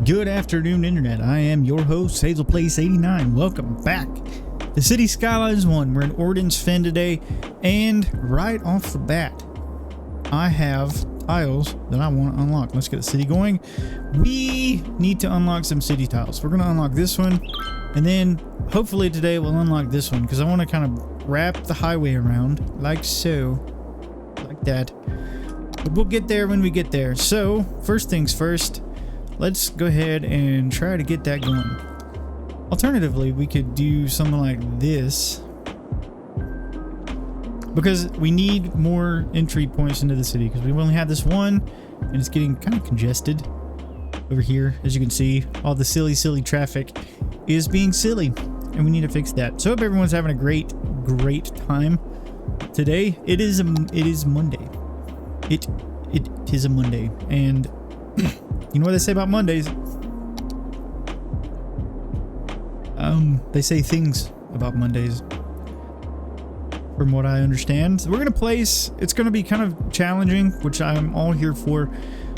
Good afternoon, Internet. I am your host, HazelPlace89. Welcome back to City Skylines 1. We're in Orden's Fen today, and right off the bat, I have tiles that I want to unlock. Let's get the city going. We need to unlock some city tiles. We're going to unlock this one, and then hopefully today we'll unlock this one, because I want to kind of wrap the highway around, like so, like that. But we'll get there when we get there. So, first things first, let's go ahead and try to get that going. Alternatively, we could do something like this, because we need more entry points into the city, because we only have this one and it's getting kind of congested over here. As you can see, all the silly traffic is being silly, and we need to fix that. So I hope everyone's having a great time today. It is Monday. It is a Monday, and you know what they say about Mondays? They say things about Mondays, from what I understand. So we're gonna place. It's gonna be kind of challenging, which I'm all here for.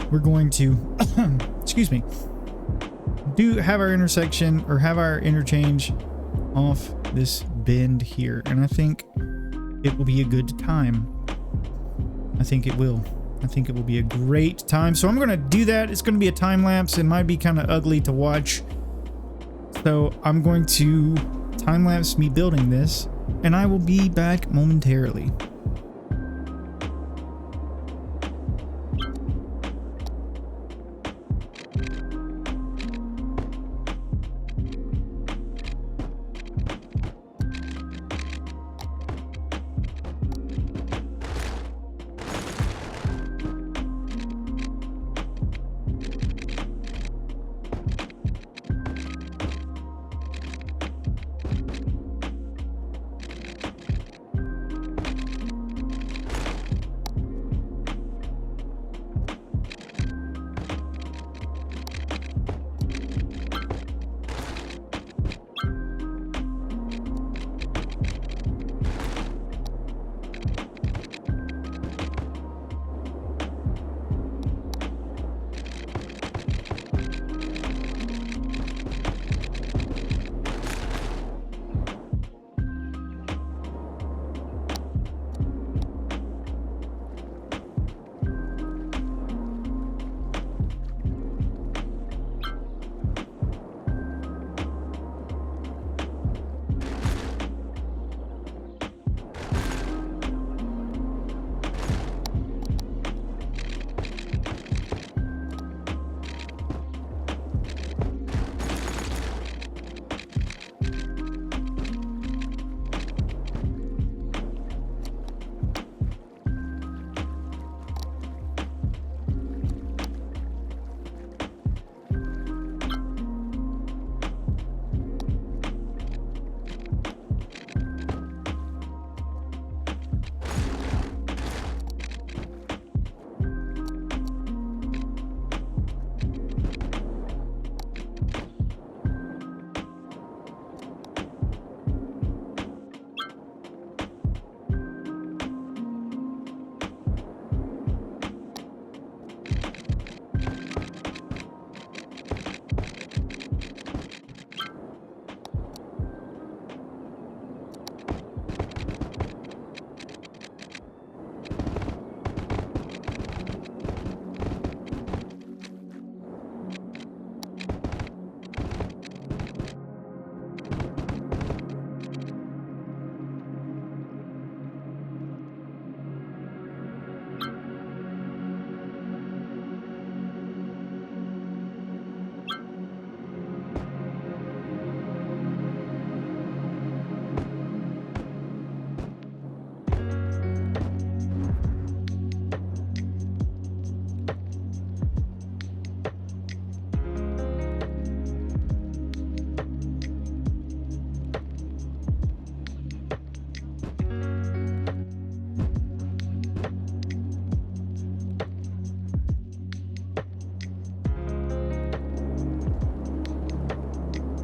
We're going to, excuse me, have our intersection, or have our interchange off this bend here, and I think it will be a good time. I think it will be a great time. So I'm going to do that. It's going to be a time lapse. It might be kind of ugly to watch. So I'm going to time lapse me building this, and I will be back momentarily.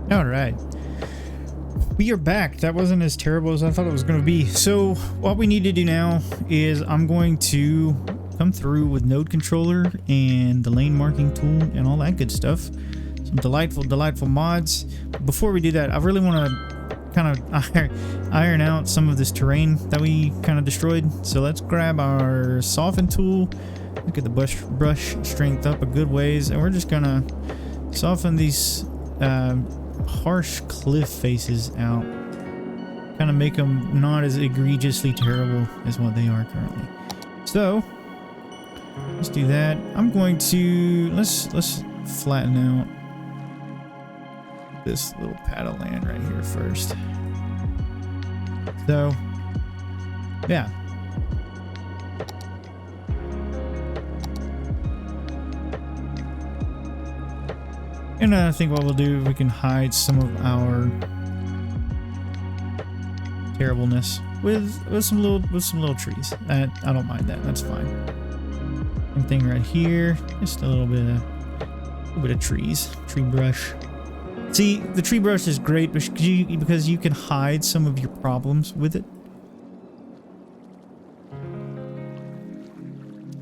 All right, we are back. That wasn't as terrible as I thought it was going to be. So what we need to do now is I'm going to come through with node controller and the lane marking tool and all that good stuff. some delightful mods. Before we do that, I really want to kind of iron out some of this terrain that we kind of destroyed. So let's grab our soften tool, look at the brush strength up a good ways, and we're just gonna soften these harsh cliff faces out, kind of make them not as egregiously terrible as what they are currently. So let's do that. I'm going to let's flatten out this little pad of land right here first. So yeah, and I think what we'll do, we can hide some of our terribleness with some little trees. I don't mind that. That's fine. Same thing right here. Just a little bit of trees, tree brush. See, the tree brush is great because you can hide some of your problems with it,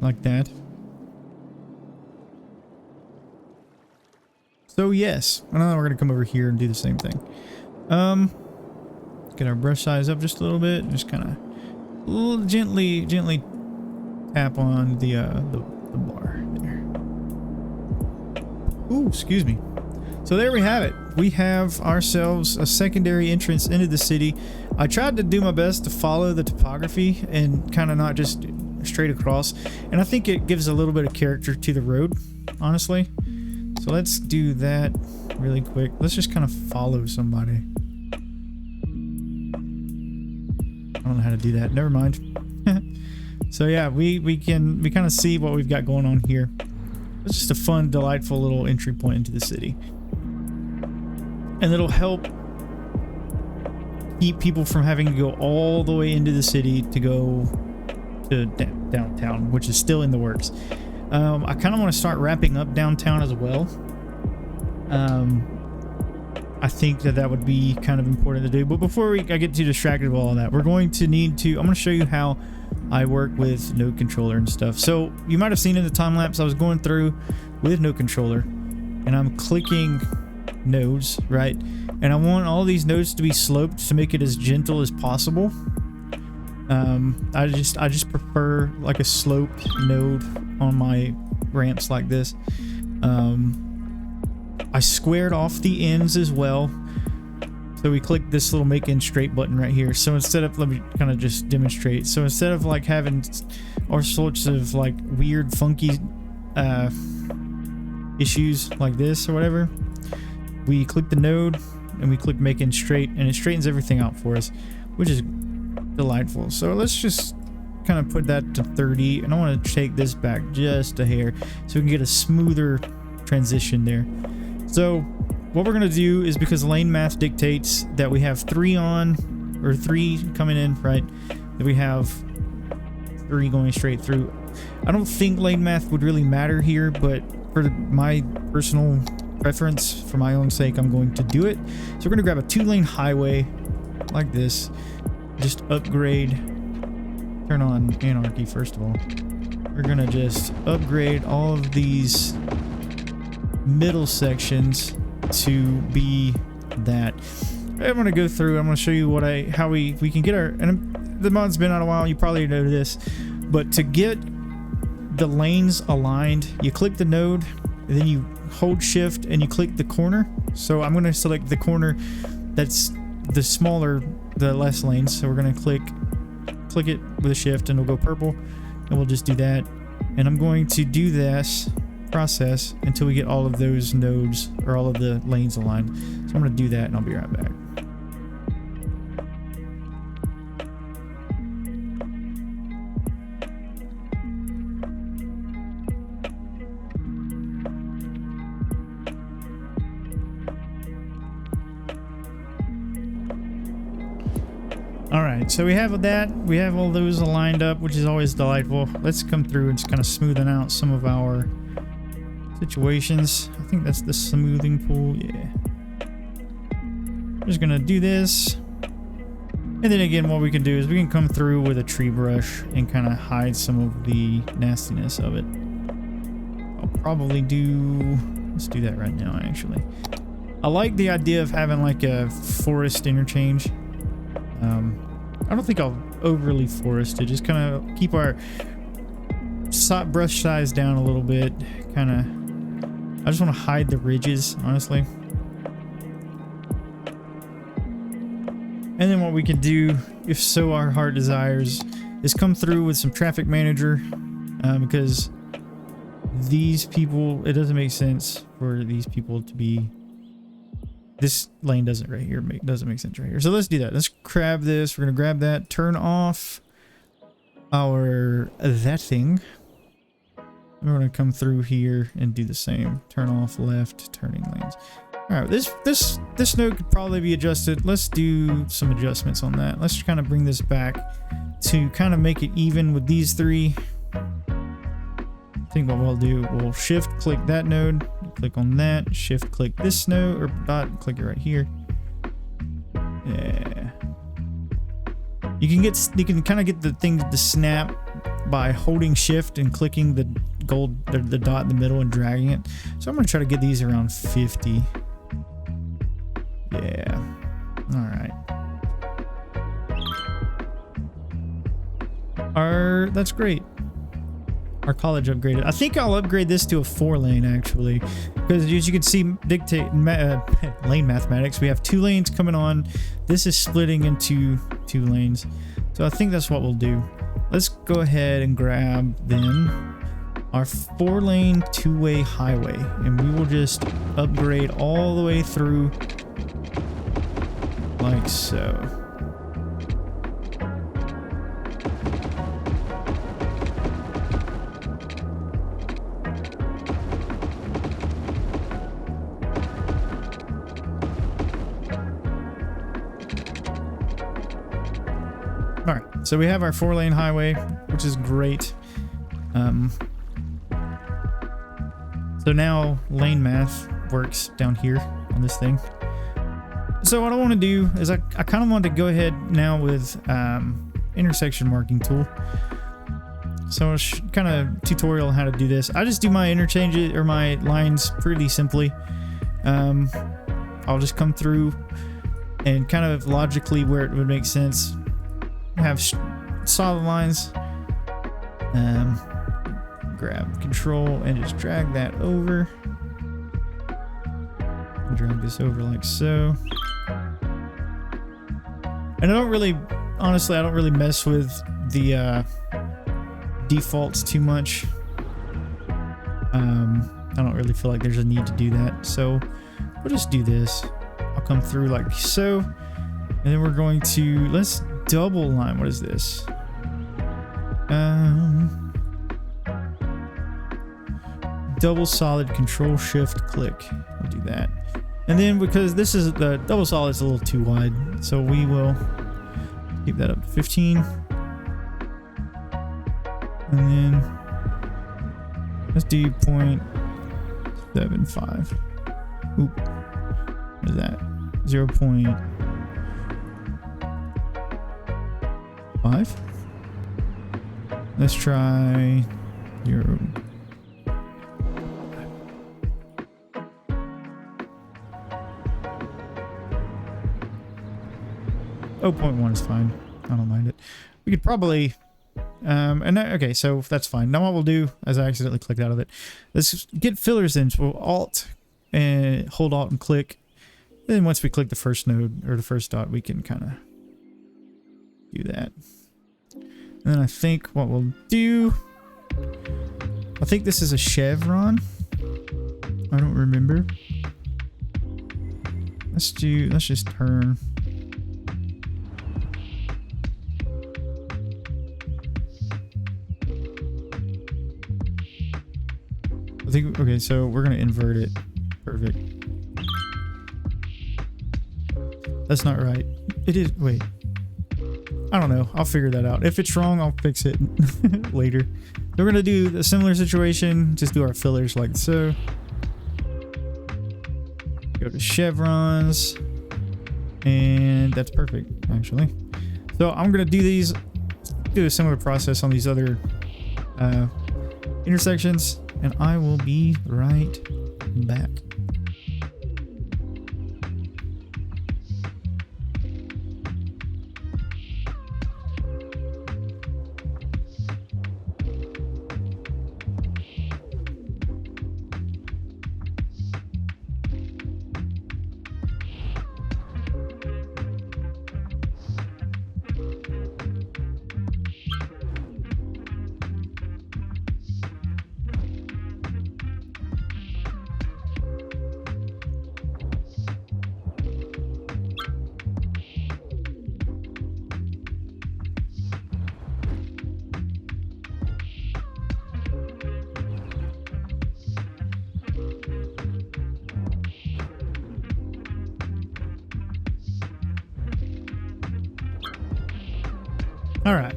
like that. So yes, now we're gonna come over here and do the same thing. Get our brush size up just a little bit, just kind of gently tap on the bar there. Ooh, excuse me. So there we have it. We have ourselves a secondary entrance into the city. I tried to do my best to follow the topography and kind of not just straight across, and I think it gives a little bit of character to the road, honestly. So let's do that really quick. Let's just kind of follow somebody. I don't know how to do that. Never mind. So yeah, we kind of see what we've got going on here. It's just a fun, delightful little entry point into the city. And it'll help keep people from having to go all the way into the city to go to downtown, which is still in the works. I kind of want to start wrapping up downtown as well. I think that would be kind of important to do. But before I get too distracted with all of that, we're going to need to, I'm going to show you how I work with node controller and stuff. So you might have seen in the time lapse, I was going through with node controller and I'm clicking nodes, right? And I want all these nodes to be sloped to make it as gentle as possible. I just prefer like a sloped node on my ramps like this. I squared off the ends as well. So we click this little make end straight button right here. So instead of, let me kind of just demonstrate. So instead of like having all sorts of like weird funky issues like this or whatever, we click the node and we click make end straight and it straightens everything out for us, which is delightful. So let's just kind of put that to 30, and I want to take this back just a hair so we can get a smoother transition there. So what we're going to do is, because lane math dictates that we have 3 on, or 3 coming in, right, that we have 3 going straight through. I don't think lane math would really matter here, but for my personal preference, for my own sake, I'm going to do it. So we're going to grab a 2-lane highway like this, just upgrade, turn on anarchy first of all. We're going to just upgrade all of these middle sections to be that. I'm going to go through, I'm going to show you how we can get our, and the mod's been out a while, you probably know this, but to get the lanes aligned, you click the node, and then you hold shift and you click the corner. So I'm going to select the corner that's the smaller, the less lanes. So we're going to click it with a shift and it'll go purple, and we'll just do that. And I'm going to do this process until we get all of those nodes, or all of the lanes aligned. So I'm going to do that and I'll be right back. Alright, so we have that. We have all those aligned up, which is always delightful. Let's come through and just kind of smoothen out some of our situations. I think that's the smoothing tool. Yeah. Just gonna do this. And then again, what we can do is we can come through with a tree brush and kind of hide some of the nastiness of it. I'll probably do Let's do that right now, actually. I like the idea of having like a forest interchange. I don't think I'll overly forest it. Just kind of keep our brush size down a little bit. Kind of, I just want to hide the ridges, honestly. And then what we can do, if so our heart desires, is come through with some traffic manager, because these people, it doesn't make sense for these people to be, this lane doesn't right here doesn't make sense right here. So let's do that. Let's grab this. We're gonna grab that, turn off our that thing. We're gonna come through here and do the same. Turn off left turning lanes. All right, this node could probably be adjusted. Let's do some adjustments on that. Let's kind of bring this back to kind of make it even with these three. I think what we'll do, we'll shift click that node, click on that, shift click this node, or dot, click it right here. Yeah. You can kind of get the thing to snap by holding shift and clicking the dot in the middle and dragging it. So I'm gonna try to get these around 50. Yeah. All right. That's great. Our college upgraded. I think I'll upgrade this to a 4-lane actually, because as you can see, lane mathematics, we have 2 lanes coming on. This is splitting into 2 lanes. So I think that's what we'll do. Let's go ahead and grab then our 4-lane 2-way highway, and we will just upgrade all the way through like so. All right, so we have our 4-lane highway, which is great. So now lane math works down here on this thing. So what I want to do is I kind of want to go ahead now with intersection marking tool. So I'll kind of tutorial on how to do this. I just do my interchanges or my lines pretty simply. I'll just come through and kind of logically where it would make sense. Have solid lines, grab control and just drag that over, drag this over like so. And I don't really, honestly, I don't really mess with the defaults too much. I don't really feel like there's a need to do that, so we'll just do this. I'll come through like so, and then we're going to, let's double line. What is this? Double solid, control shift click. We'll do that. And then because this is the double solid is a little too wide, so we will keep that up to 15. And then let's do 0.75. Oop. What is that? 0.5. Let's try 0. Oh, 0.1 is fine. I don't mind it. We could probably, okay, so that's fine. Now what we'll do, as I accidentally clicked out of it, let's get fillers in. So we'll Alt and hold Alt and click. Then once we click the first node or the first dot, we can kind of do that. And then I think what we'll do, I think this is a chevron. I don't remember. Let's just turn. I think, okay, so we're gonna invert it. Perfect. That's not right. It is, wait. I don't know. I'll figure that out. If it's wrong, I'll fix it later. We're gonna do a similar situation. Just do our fillers like so. Go to chevrons. And that's perfect, actually. So I'm gonna do these, do a similar process on these other intersections. And I will be right back. All right,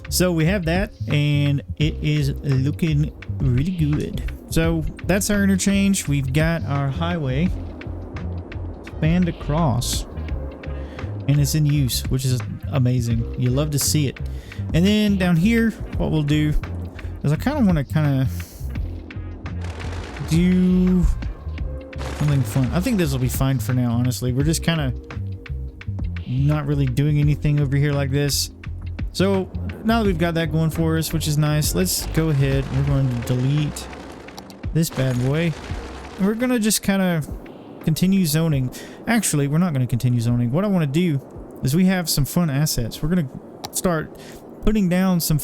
so we have that, and it is looking really good. So that's our interchange. We've got our highway spanned across, and it's in use, which is amazing. You love to see it. And then down here, what we'll do is I kind of want to do something fun. I think this will be fine for now, honestly. We're just kind of not really doing anything over here like this. So now that we've got that going for us, which is nice, let's go ahead. We're going to delete this bad boy. And we're going to just kind of continue zoning. Actually, we're not going to continue zoning. What I want to do is we have some fun assets. We're going to start putting down some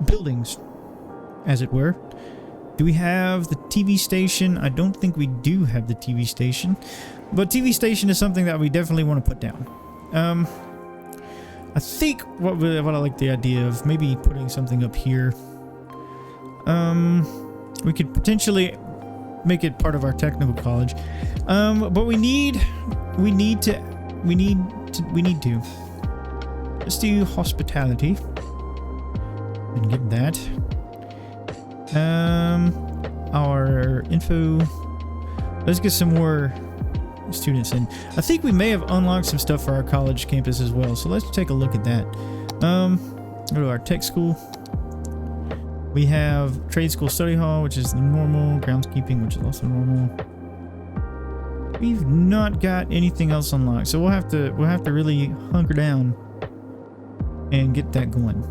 buildings, as it were. Do we have the TV station? I don't think we do have the TV station. But TV station is something that we definitely want to put down. I think what I like the idea of maybe putting something up here. We could potentially make it part of our technical college. But we need to. Let's do hospitality and get that. Our info. Let's get some more students in. I think we may have unlocked some stuff for our college campus as well, so let's take a look at that. Go to our tech school. We have trade school study hall, which is the normal, groundskeeping, which is also normal. We've not got anything else unlocked, so we'll have to really hunker down and get that going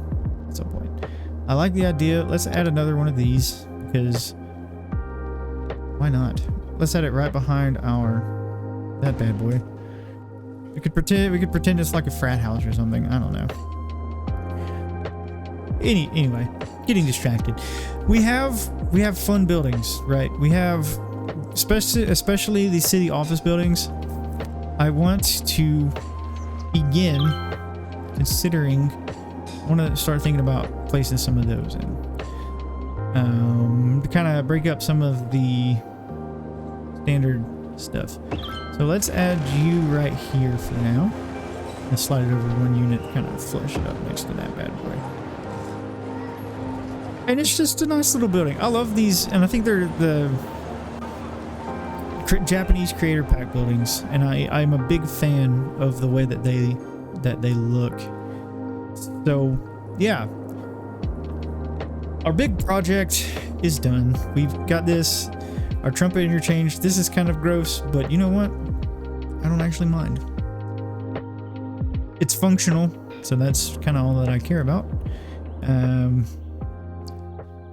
at some point. I like the idea. Let's add another one of these, because why not? Let's add it right behind that bad boy. We could pretend it's like a frat house or something. I don't know. Anyway, getting distracted. We have fun buildings, right? We have especially the city office buildings. I want to begin considering. I want to start thinking about placing some of those in. To kind of break up some of the standard stuff. So let's add you right here for now. And slide it over one unit, kind of flush it up next to that bad boy. And it's just a nice little building. I love these, and I think they're the Japanese creator pack buildings, and I'm a big fan of the way that they look. So yeah, our big project is done. We've got this, our trumpet interchange. This is kind of gross, but you know what? I don't actually mind. It's functional, so that's kind of all that I care about.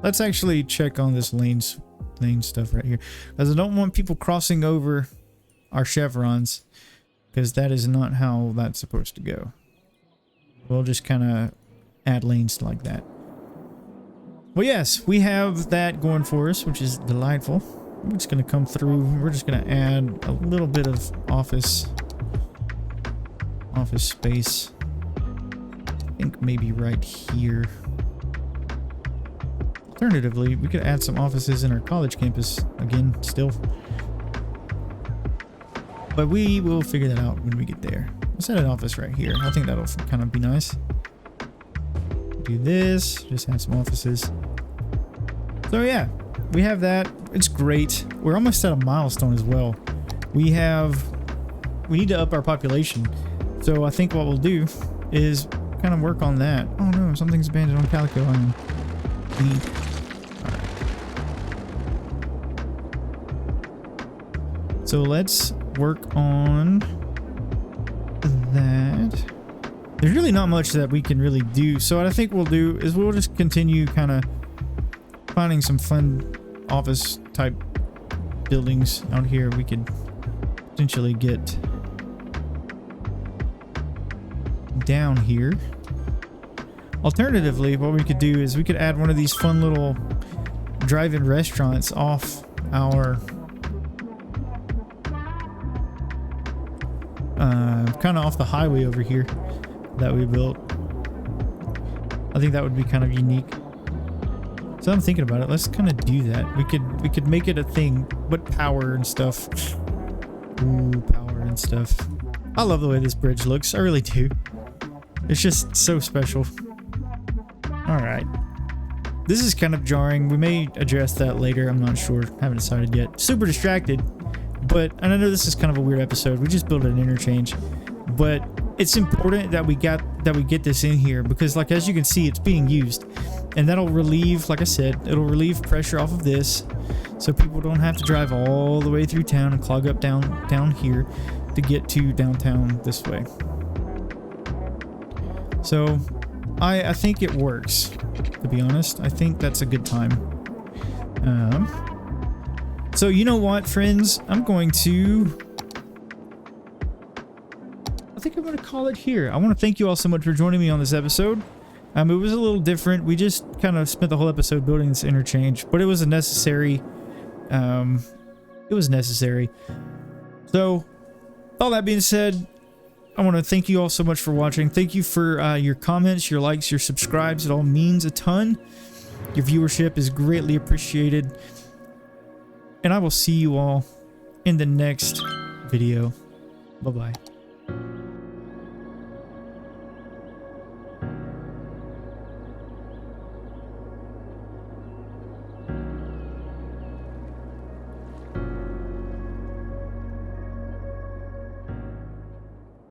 Let's actually check on this lane stuff right here, because I don't want people crossing over our chevrons, because that is not how that's supposed to go. We'll just kind of add lanes like that. Well, yes, we have that going for us, which is delightful. We're just going to come through. We're just going to add a little bit of office space. I think maybe right here. Alternatively, we could add some offices in our college campus again, still. But we will figure that out when we get there. Let's add an office right here. I think that'll kind of be nice. Do this, just add some offices. So yeah, we have that. It's great. We're almost at a milestone as well. We need to up our population. So I think what we'll do is kind of work on that. Oh no, something's abandoned on Calico Island. Alright. So let's work on that. There's really not much that we can really do. So what I think we'll do is we'll just continue kind of finding some fun office type buildings out here we could potentially get down here. Alternatively, what we could do is we could add one of these fun little drive-in restaurants off our kind of off the highway over here that we built. I think that would be kind of unique. So I'm thinking about it. Let's kind of do that. We could make it a thing, but power and stuff. Ooh, power and stuff. I love the way this bridge looks. I really do. It's just so special. All right. This is kind of jarring. We may address that later. I'm not sure. Haven't decided yet. Super distracted. But, and I know this is kind of a weird episode. We just built an interchange. But it's important that we get this in here because, like, as you can see, it's being used. And that'll relieve, like I said, it'll relieve pressure off of this. So people don't have to drive all the way through town and clog up down here to get to downtown this way. So I think it works, to be honest. I think that's a good time. So you know what, friends? I think I'm going to call it here. I want to thank you all so much for joining me on this episode. It was a little different. We just kind of spent the whole episode building this interchange, but it was a necessary. It was necessary. So, all that being said, I want to thank you all so much for watching. Thank you for your comments, your likes, your subscribes. It all means a ton. Your viewership is greatly appreciated. And I will see you all in the next video. Bye-bye.